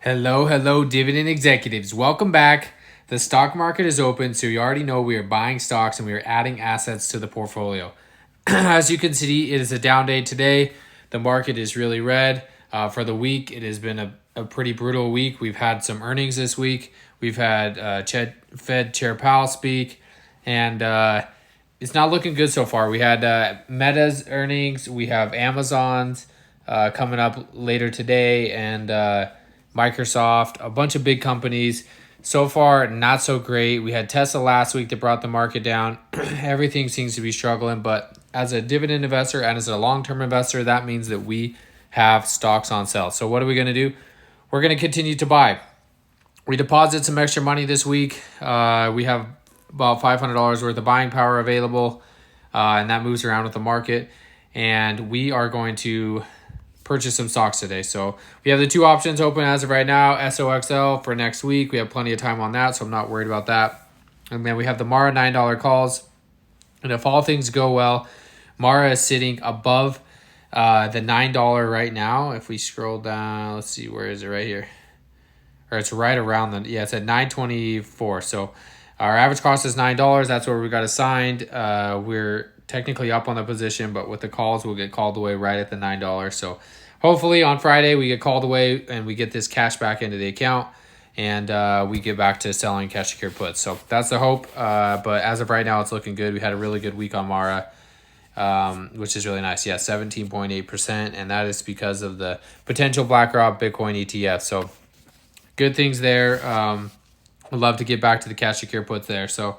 Hello, dividend executives. Welcome back. The stock market is open, so you already know we are buying stocks and we are adding assets to the portfolio. As you can see, it is a down day today. The market is really red. For the week, it has been a pretty brutal week. We've had some earnings this week. We've had Fed Chair Powell speak, and it's not looking good so far. We had Meta's earnings. We have Amazon's coming up later today, and Microsoft, a bunch of big companies. So far, not so great. We had Tesla last week that brought the market down. Everything seems to be struggling, but as a dividend investor and as a long-term investor, that means that we have stocks on sale. So what are we going to do? We're going to continue to buy. We deposited some extra money this week. We have about $500 worth of buying power available, and that moves around with the market. And we are going to purchase some stocks today. So we have the two options open as of right now. SOXL for next week. We have plenty of time on that, so I'm not worried about that. And then we have the Mara $9 calls. And if all things go well, Mara is sitting above the $9 right now. If we scroll down, let's see, where is it? Right here. Or it's right around it's at $9.24. So our average cost is $9. That's where we got assigned. We're technically up on the position, but with the calls, we'll get called away right at the $9. So hopefully on Friday, we get called away and we get this cash back into the account, and we get back to selling cash secured puts. So that's the hope. But as of right now, it's looking good. We had a really good week on Mara, which is really nice. Yeah, 17.8%. And that is because of the potential BlackRock Bitcoin ETF. So good things there. Would love to get back to the cash secure puts there. So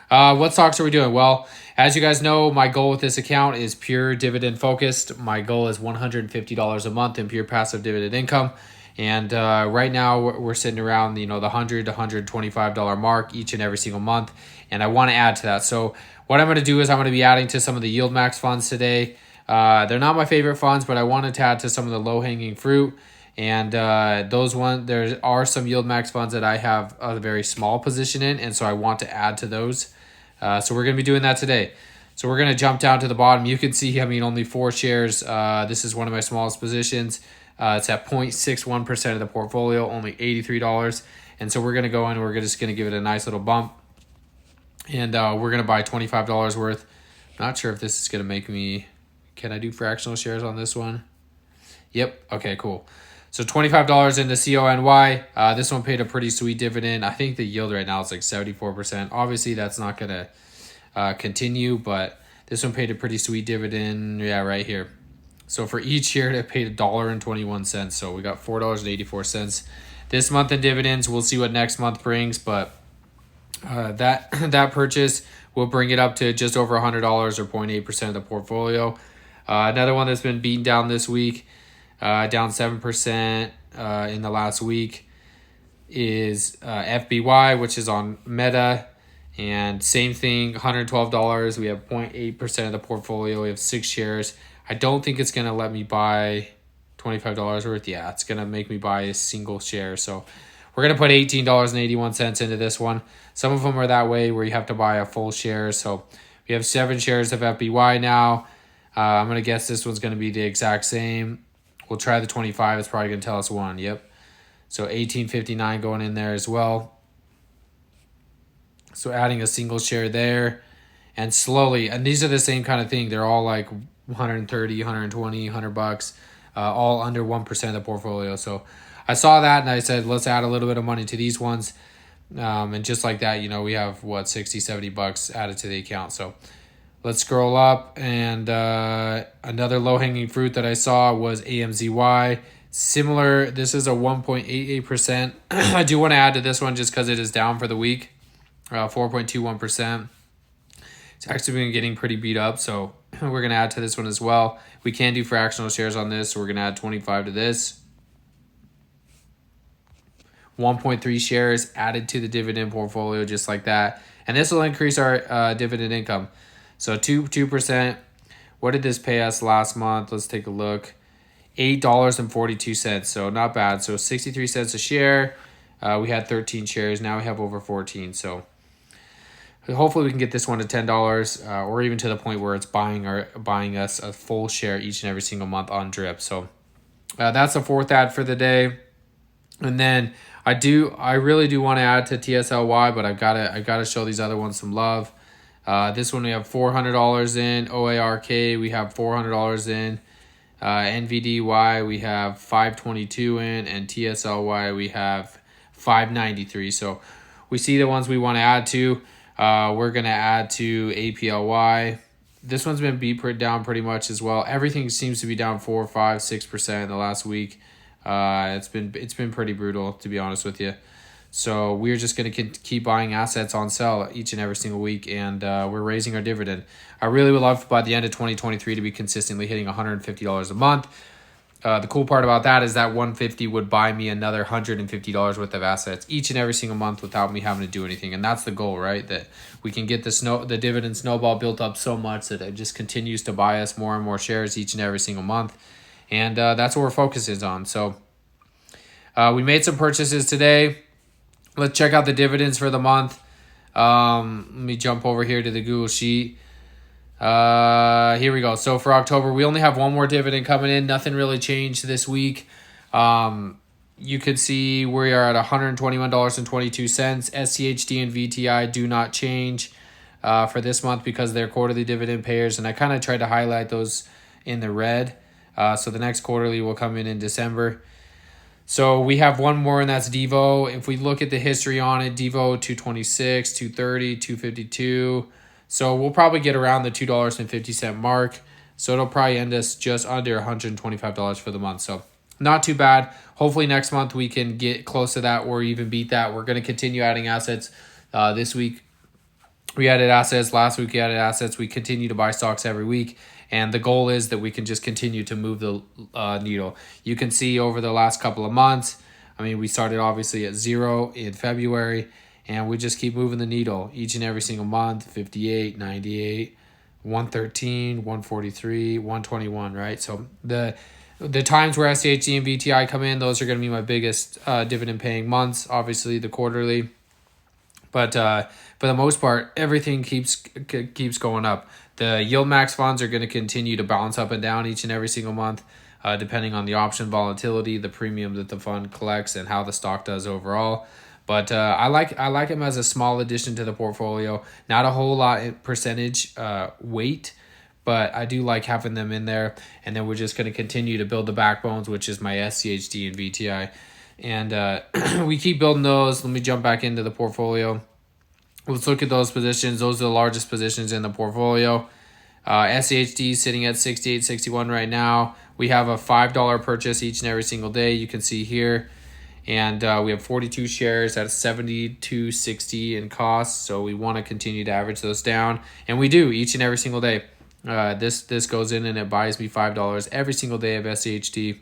what stocks are we doing? Well, as you guys know, my goal with this account is pure dividend focused. My goal is $150 a month in pure passive dividend income. And right now we're sitting around the $100 to $125 mark each and every single month. And I want to add to that. So what I'm going to do is I'm going to be adding to some of the YieldMax funds today. They're not my favorite funds, but I wanted to add to some of the low hanging fruit. And there are some YieldMax funds that I have a very small position in, and so I want to add to those. So we're going to be doing that today. So we're going to jump down to the bottom. You can see, only 4 shares. This is one of my smallest positions. It's at 0.61% of the portfolio, only $83. And so we're going to go in and we're just going to give it a nice little bump. And we're going to buy $25 worth. Not sure if this is going to make me... Can I do fractional shares on this one? Yep. Okay, cool. So $25 into CONY. This one paid a pretty sweet dividend. I think the yield right now is like 74%. Obviously, that's not going to continue, but this one paid a pretty sweet dividend. Yeah, right here. So for each share, it paid $1.21. So we got $4.84 this month in dividends. We'll see what next month brings, but that purchase will bring it up to just over $100 or 0.8% of the portfolio. Another one that's been beaten down this week, down 7% in the last week, is FBY, which is on Meta. And same thing, $112. We have 0.8% of the portfolio. We have 6 shares. I don't think it's going to let me buy $25 worth. Yeah, it's going to make me buy a single share. So we're going to put $18.81 into this one. Some of them are that way where you have to buy a full share. So we have 7 shares of FBY now. I'm going to guess this one's going to be the exact same. We'll try the 25. It's probably going to tell us 1. Yep. So $18.59 going in there as well. So adding a single share there. And slowly, and these are the same kind of thing. They're all like 130, 120, $100, all under 1% of the portfolio. So I saw that and I said, let's add a little bit of money to these ones. And just like that, we have $60, $70 added to the account. So let's scroll up, and another low-hanging fruit that I saw was AMZY. Similar, this is a 1.88%. I do want to add to this one just because it is down for the week, 4.21%. It's actually been getting pretty beat up, so we're going to add to this one as well. We can do fractional shares on this, so we're going to add 25 to this. 1.3 shares added to the dividend portfolio just like that. And this will increase our dividend income. So 2%. What did this pay us last month? Let's take a look. $8.42. So not bad. So 63 cents a share. We had 13 shares. Now we have over 14. So hopefully we can get this one to $10 or even to the point where it's buying us a full share each and every single month on drip. So that's the fourth ad for the day. And then I really do want to add to TSLY, but I gotta show these other ones some love. This one we have $400 in. OARK we have $400 in. NVDY we have 522 in, and TSLY we have 593. So we see the ones we want to add to. We're gonna add to APLY. This one's been beat down pretty much as well. Everything seems to be down 4, 5, 6% in the last week. It's been pretty brutal, to be honest with you. So we're just going to keep buying assets on sale each and every single week, and we're raising our dividend. I really would love by the end of 2023 to be consistently hitting $150 a month. The cool part about that is that $150 would buy me another $150 worth of assets each and every single month without me having to do anything. And that's the goal, right? That we can get the dividend snowball built up so much that it just continues to buy us more and more shares each and every single month. And that's what our focus is on. So we made some purchases today. Let's check out the dividends for the month. Let me jump over here to the Google Sheet. Here we go. So for October, we only have one more dividend coming in. Nothing really changed this week. You could see we are at $121.22. SCHD and VTI do not change for this month because they're quarterly dividend payers. And I kind of tried to highlight those in the red. So the next quarterly will come in December. So we have one more, and that's Devo. If we look at the history on it, Devo 226, 230, 252. So we'll probably get around the $2.50 mark. So it'll probably end us just under $125 for the month. So not too bad. Hopefully next month we can get close to that or even beat that. We're going to continue adding assets. This week we added assets. Last week we added assets. We continue to buy stocks every week. And the goal is that we can just continue to move the needle. You can see over the last couple of months, I mean, we started obviously at 0 in February, and we just keep moving the needle each and every single month. 58, 98, 113, 143, 121, right? So the times where SCHD and VTI come in, those are going to be my biggest dividend paying months, obviously the quarterly. But for the most part, everything keeps going up. The YieldMax funds are going to continue to bounce up and down each and every single month, depending on the option volatility, the premium that the fund collects, and how the stock does overall. But I like them as a small addition to the portfolio. Not a whole lot in percentage weight, but I do like having them in there. And then we're just going to continue to build the backbones, which is my SCHD and VTI. And we keep building those. Let me jump back into the portfolio. Let's look at those positions. Those are the largest positions in the portfolio. SCHD sitting at 68.61 right now. We have a $5 purchase each and every single day. You can see here. And we have 42 shares at $72.60 in cost. So we want to continue to average those down. And we do each and every single day. This goes in and it buys me $5 every single day of SCHD.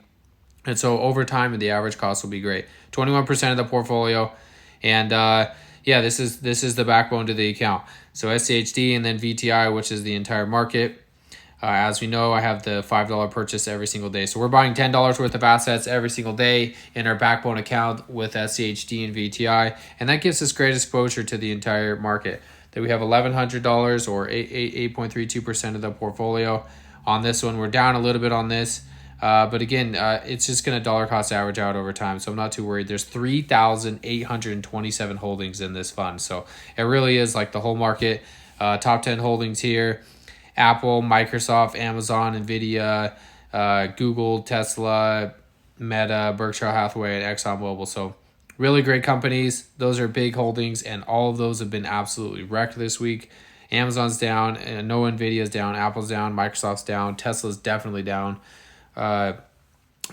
And so over time, the average cost will be great. 21% of the portfolio. And yeah, this is the backbone to the account. So SCHD and then VTI, which is the entire market. As we know, I have the $5 purchase every single day. So we're buying $10 worth of assets every single day in our backbone account with SCHD and VTI. And that gives us great exposure to the entire market. That we have $1,100 or 8.32% of the portfolio. On this one, we're down a little bit on this. But again, it's just going to dollar cost average out over time. So I'm not too worried. There's 3,827 holdings in this fund. So it really is like the whole market. Top 10 holdings here. Apple, Microsoft, Amazon, NVIDIA, Google, Tesla, Meta, Berkshire Hathaway, and ExxonMobil. So really great companies. Those are big holdings, and all of those have been absolutely wrecked this week. Amazon's down, and no NVIDIA's down, Apple's down, Microsoft's down, Tesla's definitely down.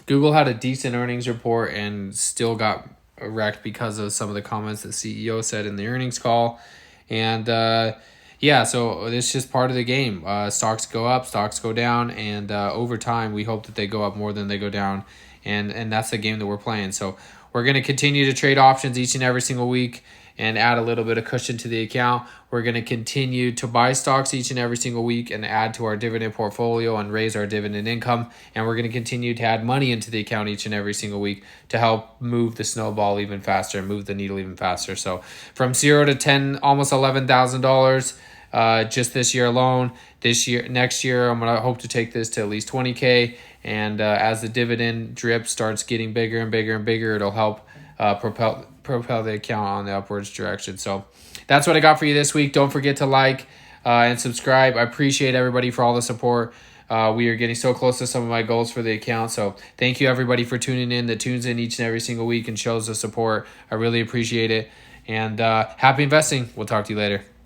Google had a decent earnings report and still got wrecked because of some of the comments the CEO said in the earnings call. And yeah, so it's just part of the game. Stocks go up, stocks go down, and over time we hope that they go up more than they go down. And that's the game that we're playing. So we're going to continue to trade options each and every single week and add a little bit of cushion to the account. We're going to continue to buy stocks each and every single week and add to our dividend portfolio and raise our dividend income. And we're going to continue to add money into the account each and every single week to help move the snowball even faster and move the needle even faster. So from 0 to 10, almost $11,000 just this year alone. Next year, I'm going to hope to take this to at least 20K. And as the dividend drip starts getting bigger and bigger and bigger, it'll help propel the account on the upwards direction. So that's what I got for you this week. Don't forget to like and subscribe. I appreciate everybody for all the support. We are getting so close to some of my goals for the account. So thank you everybody for tuning in, that tunes in each and every single week and shows the support. I really appreciate it. And happy investing. We'll talk to you later.